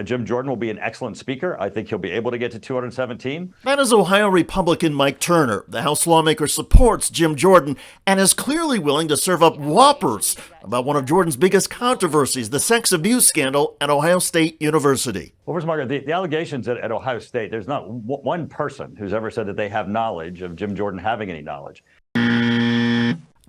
Jim Jordan will be an excellent speaker. I think he'll be able to get to 217. That is Ohio Republican Mike Turner. The House lawmaker supports Jim Jordan and is clearly willing to serve up whoppers about one of Jordan's biggest controversies, the sex abuse scandal at Ohio State University. Well, first, Margaret, the allegations at Ohio State, there's not one person who's ever said that they have knowledge of Jim Jordan having any knowledge.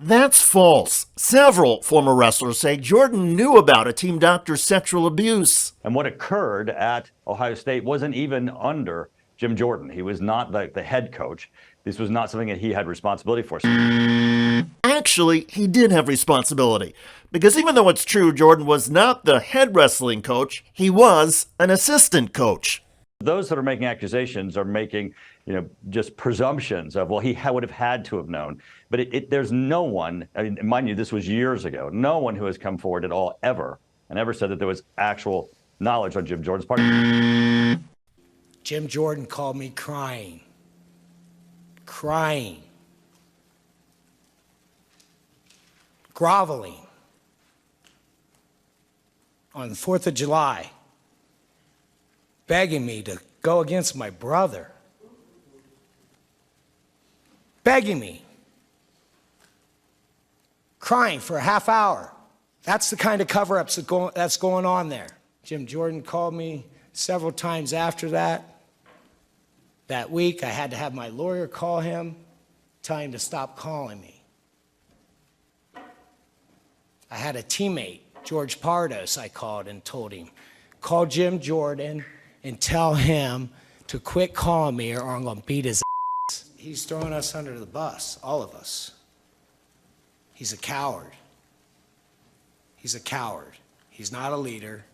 That's false. Several former wrestlers say Jordan knew about a team doctor's sexual abuse. And what occurred at Ohio State wasn't even under Jim Jordan. He was not the head coach. This was not something that he had responsibility for. Actually, he did have responsibility, because even though it's true Jordan was not the head wrestling coach, he was an assistant coach. Those that are making accusations are making, just presumptions of, well, he would have had to have known. But there's no one, I mean, mind you, this was years ago, no one who has come forward at all ever said that there was actual knowledge on Jim Jordan's part. Jim Jordan called me crying, groveling on the 4th of July, begging me to go against my brother. Begging me. Crying for a half hour. That's the kind of cover-ups that's going on there. Jim Jordan called me several times after that. That week, I had to have my lawyer call him, tell him to stop calling me. I had a teammate, George Pardos, I called and told him, call Jim Jordan and tell him to quit calling me or I'm going to beat his ass. He's throwing us under the bus, all of us. He's a coward. He's a coward. He's not a leader.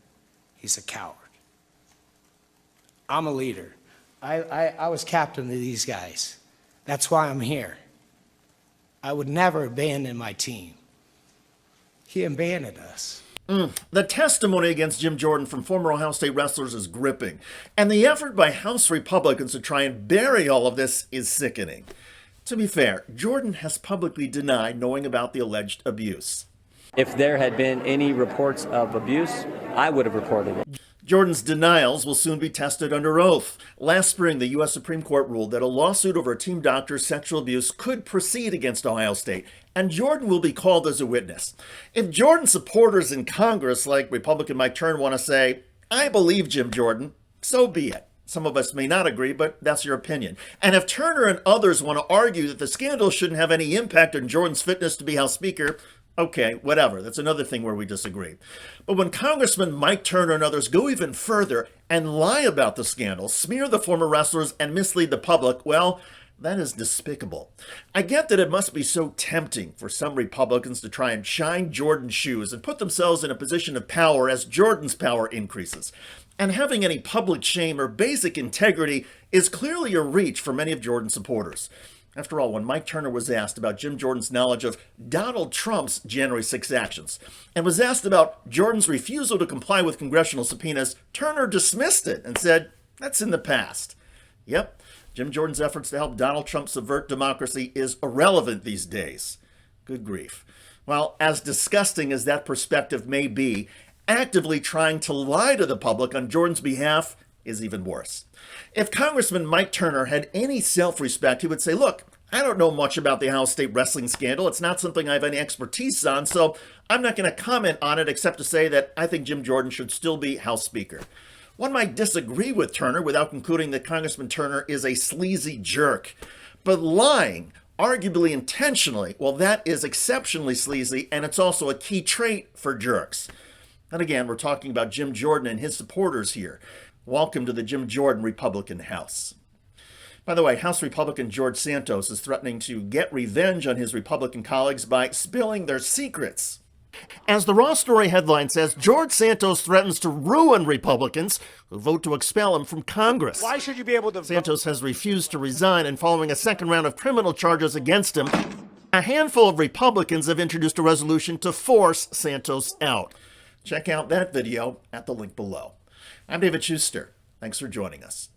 He's a coward. I'm a leader. I was captain of these guys. That's why I'm here. I would never abandon my team. He abandoned us. The testimony against Jim Jordan from former Ohio State wrestlers is gripping, and the effort by House Republicans to try and bury all of this is sickening. To be fair, Jordan has publicly denied knowing about the alleged abuse. If there had been any reports of abuse, I would have reported it. Jordan's denials will soon be tested under oath. Last spring, the U.S. Supreme Court ruled that a lawsuit over a team doctor's sexual abuse could proceed against Ohio State, and Jordan will be called as a witness. If Jordan supporters in Congress, like Republican Mike Turner, want to say, I believe Jim Jordan, so be it. Some of us may not agree, but that's your opinion. And if Turner and others want to argue that the scandal shouldn't have any impact on Jordan's fitness to be House Speaker, okay, whatever. That's another thing where we disagree. But when Congressman Mike Turner and others go even further and lie about the scandal, smear the former wrestlers, and mislead the public, well, that is despicable. I get that it must be so tempting for some Republicans to try and shine Jordan's shoes and put themselves in a position of power as Jordan's power increases. And having any public shame or basic integrity is clearly a reach for many of Jordan's supporters. After all, when Mike Turner was asked about Jim Jordan's knowledge of Donald Trump's January 6 actions and was asked about Jordan's refusal to comply with congressional subpoenas, Turner dismissed it and said, that's in the past. Yep, Jim Jordan's efforts to help Donald Trump subvert democracy is irrelevant these days. Good grief. Well, as disgusting as that perspective may be, actively trying to lie to the public on Jordan's behalf is even worse. If Congressman Mike Turner had any self-respect, he would say, look, I don't know much about the Ohio State wrestling scandal. It's not something I have any expertise on, so I'm not going to comment on it except to say that I think Jim Jordan should still be House Speaker. One might disagree with Turner without concluding that Congressman Turner is a sleazy jerk. But lying, arguably intentionally, well, that is exceptionally sleazy, and it's also a key trait for jerks. And again, we're talking about Jim Jordan and his supporters here. Welcome to the Jim Jordan Republican House. By the way, House Republican George Santos is threatening to get revenge on his Republican colleagues by spilling their secrets. As the Raw Story headline says, George Santos threatens to ruin Republicans who vote to expel him from Congress. Why should you be able to Santos has refused to resign, and following a second round of criminal charges against him, a handful of Republicans have introduced a resolution to force Santos out. Check out that video at the link below. I'm David Shuster. Thanks for joining us.